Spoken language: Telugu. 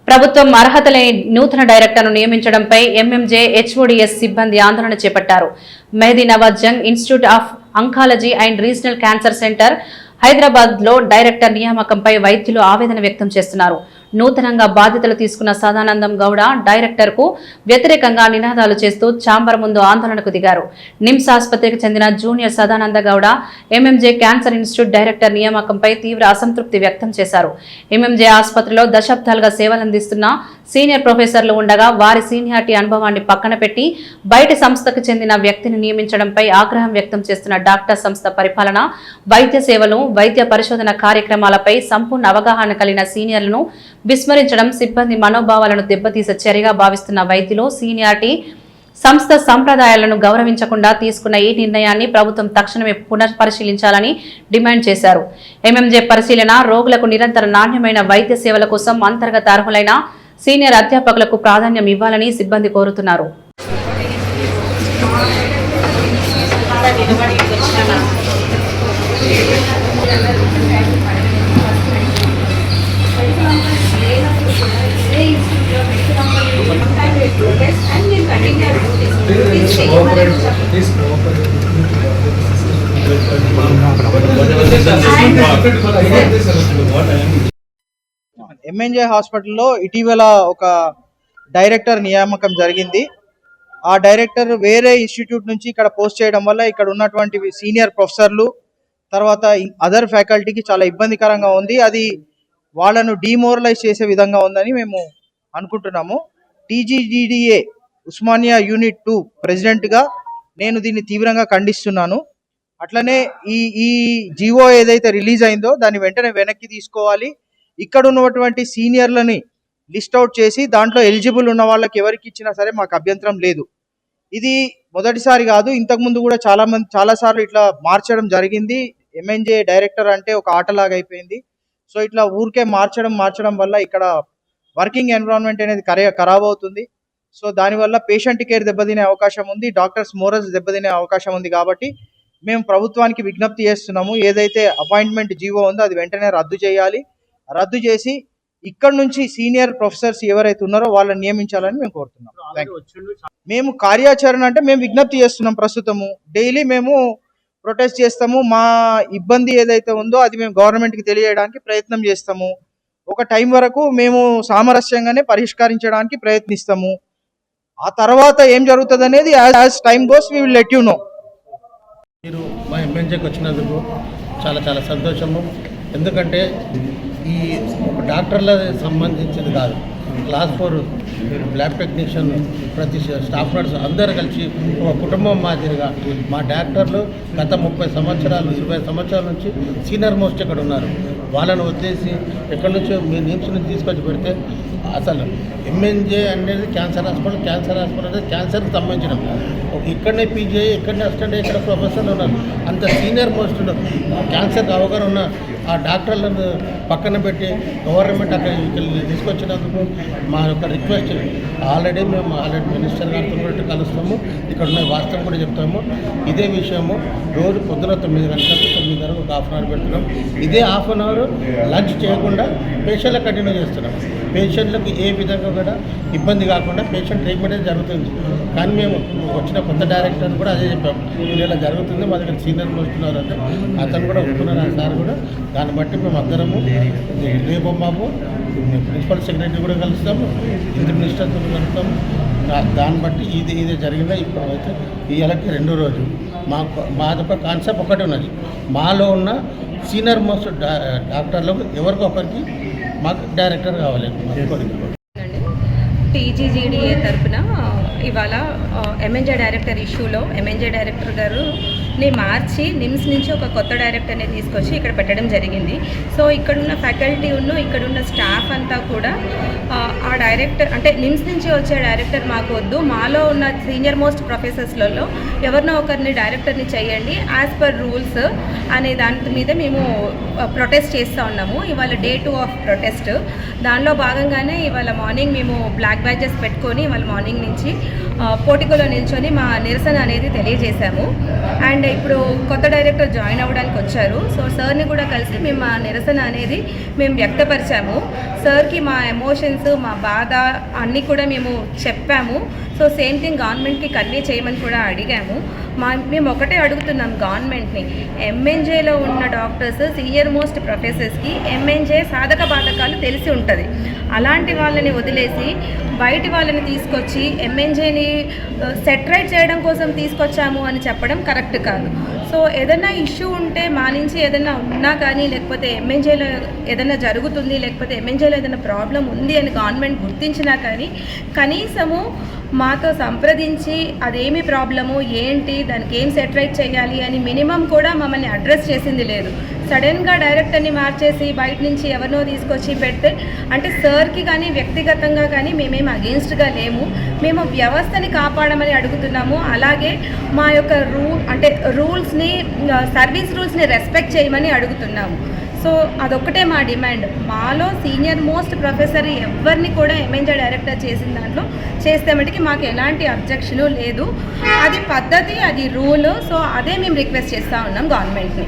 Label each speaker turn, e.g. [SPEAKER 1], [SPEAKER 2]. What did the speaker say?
[SPEAKER 1] ప్రభుత్వం అర్హత లేని నూతన డైరెక్టర్ను నియమించడంపై ఎంఎంజే హెచ్ఓడిఎస్ సిబ్బంది ఆందోళన చేపట్టారు. Mehdi Nawaz Jung institute of oncology and regional cancer centre Hyderabad లో డైరెక్టర్ నియామకంపై వైద్యులు ఆవేదన వ్యక్తం చేస్తున్నారు. నూతనంగా బాధ్యతలు తీసుకున్న సదానందం గౌడ డైరెక్టర్ కు వ్యతిరేకంగా నినాదాలు చేస్తూ ఛాంబర్ ముందు ఆందోళనకు దిగారు. నిమ్స్ ఆసుపత్రికి చెందిన junior Sadananda Gowda MNJ cancer institute director నియామకంపై తీవ్ర అసంతృప్తి వ్యక్తం చేశారు. ఎంఎంజే ఆసుపత్రిలో దశాబ్దాలుగా సేవలందిస్తున్న సీనియర్ ప్రొఫెసర్లు ఉండగా వారి సీనియారిటీ అనుభవాన్ని పక్కన పెట్టి బయటి సంస్థకు చెందిన వ్యక్తిని నియమించడంపై ఆగ్రహం వ్యక్తం చేస్తున్న డాక్టర్ సంస్థ పరిపాలన, వైద్య సేవలు, వైద్య పరిశోధన కార్యక్రమాలపై సంపూర్ణ అవగాహన కలిగిన సీనియర్లను విస్మరించడం సిబ్బంది మనోభావాలను దెబ్బతీసే చర్యగా భావిస్తున్న వైద్యులు సీనియారిటీ సంస్థ సంప్రదాయాలను గౌరవించకుండా తీసుకున్న ఈ నిర్ణయాన్ని ప్రభుత్వం తక్షణమే పునఃపరిశీలించాలని డిమాండ్ చేశారు. ఎంఎంజే పరిశీలన, రోగులకు నిరంతర నాణ్యమైన వైద్య సేవల కోసం అంతర్గత అర్హులైన సీనియర్ అధ్యాపకులకు ప్రాధాన్యం ఇవ్వాలని సిబ్బంది కోరుతున్నారు.
[SPEAKER 2] ఎంఎన్జే హాస్పిటల్లో ఇటీవల ఒక డైరెక్టర్ నియామకం జరిగింది. ఆ డైరెక్టర్ వేరే ఇన్స్టిట్యూట్ నుంచి ఇక్కడ పోస్ట్ చేయడం వల్ల ఇక్కడ ఉన్నటువంటి సీనియర్ ప్రొఫెసర్లు తర్వాత అదర్ ఫ్యాకల్టీకి చాలా ఇబ్బందికరంగా ఉంది. అది వాళ్ళను డిమోరలైజ్ చేసే విధంగా ఉందని మేము అనుకుంటున్నాము. టీజీడీడీఏ ఉస్మానియా యూనిట్ 2 ప్రెసిడెంట్గా నేను దీన్ని తీవ్రంగా ఖండిస్తున్నాను. అట్లనే ఈ జీవో ఏదైతే రిలీజ్ అయిందో దాన్ని వెంటనే వెనక్కి తీసుకోవాలి. ఇక్కడ ఉన్నటువంటి సీనియర్లని లిస్ట్ అవుట్ చేసి దాంట్లో ఎలిజిబుల్ ఉన్న వాళ్ళకి ఎవరికి ఇచ్చినా సరే మాకు అభ్యంతరం లేదు. ఇది మొదటిసారి కాదు, ఇంతకుముందు కూడా చాలాసార్లు ఇట్లా మార్చడం జరిగింది. ఎంఎన్జే డైరెక్టర్ అంటే ఒక ఆటలాగా అయిపోయింది. సో ఇట్లా ఊరికే మార్చడం వల్ల ఇక్కడ వర్కింగ్ ఎన్విరాన్మెంట్ అనేది ఖరాబ్ అవుతుంది. సో దానివల్ల పేషెంట్ కేర్ దెబ్బతినే అవకాశం ఉంది, డాక్టర్స్ మోరల్స్ దెబ్బతినే అవకాశం ఉంది. కాబట్టి మేము ప్రభుత్వానికి విజ్ఞప్తి చేస్తున్నాము, ఏదైతే అపాయింట్మెంట్ జీవో ఉందో అది వెంటనే రద్దు చేయాలి. రద్దు చేసి ఇక్కడ నుంచి సీనియర్ ప్రొఫెసర్స్ ఎవరైతే ఉన్నారో వాళ్ళని నియమించాలని మేము కోరుతున్నాం. మేము కార్యాచరణ అంటే మేము విజ్ఞప్తి చేస్తున్నాం. ప్రస్తుతము డైలీ మేము ప్రొటెస్ట్ చేస్తాము. మా ఇబ్బంది ఏదైతే ఉందో అది మేము గవర్నమెంట్కి తెలియజేయడానికి ప్రయత్నం చేస్తాము. ఒక టైం వరకు మేము సామరస్యంగానే పరిష్కరించడానికి ప్రయత్నిస్తాము. ఆ తర్వాత ఏం జరుగుతుంది అనేది as time goes we will let you know.
[SPEAKER 3] మీరు మా ఎంఎన్జేకి వచ్చినందుకు చాలా చాలా సంతోషము. ఎందుకంటే ఈ డాక్టర్ల సంబంధించింది కాదు, క్లాస్ 4 ల్యాబ్ టెక్నీషియన్, ప్రతి స్టాఫ్ నర్స్ అందరూ కలిసి ఒక కుటుంబం మాదిరిగా మా డాక్టర్లు గత 30 సంవత్సరాలు 20 సంవత్సరాల నుంచి సీనియర్ మోస్ట్ ఇక్కడ ఉన్నారు. వాళ్ళను వదిలేసి ఎక్కడి నుంచో మీ నిమ్స్ నుంచి తీసుకొచ్చి పెడితే అసలు ఎంఎన్జే అనేది క్యాన్సర్ హాస్పిటల్ అనేది క్యాన్సర్కి సంబంధించిన ఇక్కడనే పీజీ, ఇక్కడనే అసిస్టెంట్, ఇక్కడ ప్రొఫెసర్లు ఉన్నారు. అంత సీనియర్ మోస్ట్ క్యాన్సర్కి అవగాహన ఉన్న ఆ డాక్టర్లను పక్కన పెట్టి గవర్నమెంట్ అక్కడ తీసుకొచ్చినందుకు మా యొక్క రిక్వెస్ట్. ఆల్రెడీ మినిస్టర్ గారితో కూడా కలుస్తాము, ఇక్కడ ఉన్న వాస్తవం కూడా చెప్తాము. ఇదే విషయము రోజు పొద్దున 9 గంటలకు 9 వరకు ఒక హాఫ్ అన్ అవర్ పెడుతున్నాం. ఇదే హాఫ్ అన్ అవర్ లంచ్ చేయకుండా పేషెంట్లకు కంటిన్యూ చేస్తున్నాం. పేషెంట్లకు ఏ విధంగా కూడా ఇబ్బంది కాకుండా పేషెంట్ ట్రీట్మెంట్ అనేది జరుగుతుంది. కానీ మేము వచ్చిన కొత్త డైరెక్టర్ కూడా అదే చెప్పాము, ఇలా జరుగుతుంది, మా దగ్గర సీనియర్ వస్తున్నారు అంటే అతను కూడా ఒప్పుకున్నారు సార్ కూడా. దాన్ని బట్టి మేము అందరము రేపు మాకు ప్రిన్సిపల్ సెక్రటరీ కూడా కలుస్తాము, ఇంటి మినిస్టర్తో కలుస్తాము. దాన్ని బట్టి ఇదే జరిగిందా. ఇప్పుడు అయితే ఇవాళకి 2వ రోజు మాదొక కాన్సెప్ట్ ఒకటి ఉన్నది. మాలో ఉన్న సీనియర్ మోస్ట్ డాక్టర్లకు ఎవరికి ఒకరికి మాకు డైరెక్టర్ కావాలి.
[SPEAKER 4] టీజీజీడీఏ తరఫున ఇవాళ ఎంఎన్జే డైరెక్టర్ ఇష్యూలో ఎంఎన్జే డైరెక్టర్ గారుని మార్చి నిమ్స్ నుంచి ఒక కొత్త డైరెక్టర్ని తీసుకొచ్చి ఇక్కడ పెట్టడం జరిగింది. సో ఇక్కడున్న ఫ్యాకల్టీ ఇక్కడున్న స్టాఫ్ అంతా కూడా ఆ డైరెక్టర్ అంటే నిమ్స్ నుంచి వచ్చే డైరెక్టర్ మాకు వద్దు, మాలో ఉన్న సీనియర్ మోస్ట్ ప్రొఫెసర్స్లలో ఎవరినో ఒకరిని డైరెక్టర్ని చేయండి యాజ్ పర్ రూల్స్ అనే దాని మీద మేము ప్రొటెస్ట్ చేస్తూ ఉన్నాము. ఇవాళ డే 2 ఆఫ్ ప్రొటెస్ట్. దానిలో భాగంగానే ఇవాళ మార్నింగ్ మేము బ్లాక్ బ్యాడ్జెస్ పెట్టుకొని ఇవాళ మార్నింగ్ నుంచి పోర్టికోలో నిల్చొని మా నిరసన అనేది తెలియజేశాము. అండ్ ఇప్పుడు కొత్త డైరెక్టర్ జాయిన్ అవ్వడానికి వచ్చారు. సో సార్ని కూడా కలిసి మేము మా నిరసన అనేది మేము వ్యక్తపరిచాము. సార్కి మా ఎమోషన్స్, మా బాధ అన్నీ కూడా మేము చెప్పాము. సో సేమ్ థింగ్ గవర్నమెంట్కి కన్వే చేయమని కూడా అడిగాము. మేము ఒకటే అడుగుతున్నాం గవర్నమెంట్ని, ఎంఎన్జేలో ఉన్న డాక్టర్స్ సీనియర్ మోస్ట్ ప్రొఫెసర్స్కి ఎంఎన్జే సాధక బాధకాలు తెలిసి ఉంటుంది. అలాంటి వాళ్ళని వదిలేసి బయటి వాళ్ళని తీసుకొచ్చి ఎంఎన్జేని సెటరైట్ చేయడం కోసం తీసుకొచ్చాము అని చెప్పడం కరెక్ట్ కాదు. సో ఏదైనా ఇష్యూ ఉంటే మా నుంచి ఏదైనా ఉన్నా కానీ, లేకపోతే ఎంఎన్జేలో ఏదైనా జరుగుతుంది, లేకపోతే ఎంఎన్జేలో ఏదైనా ప్రాబ్లం ఉంది అని గవర్నమెంట్ గుర్తించినా కానీ కనీసము మాతో సంప్రదించి అదేమి ప్రాబ్లము ఏంటి, దానికి ఏం సెటరైట్ చేయాలి అని మినిమం కూడా మమ్మల్ని అడ్రస్ చేసింది లేదు. సడన్గా డైరెక్టర్ని మార్చేసి బయట నుంచి ఎవరినో తీసుకొచ్చి పెడితే అంటే సార్కి కానీ వ్యక్తిగతంగా కానీ మేమేం అగెన్స్ట్గా లేము. మేము వ్యవస్థని కాపాడమని అడుగుతున్నాము. అలాగే మా యొక్క రూల్స్ని, సర్వీస్ రూల్స్ని రెస్పెక్ట్ చేయమని అడుగుతున్నాము. సో అదొక్కటే మా డిమాండ్. మాలో సీనియర్ మోస్ట్ ప్రొఫెసర్ ఎవరిని కూడా ఎంఎన్జే డైరెక్టర్ చేసిన దాంట్లో చేస్తే మటుకి మాకు ఎలాంటి అబ్జెక్షను లేదు. అది పద్ధతి, అది రూల్. సో అదే మేము రిక్వెస్ట్ చేస్తూ ఉన్నాం గవర్నమెంట్ని.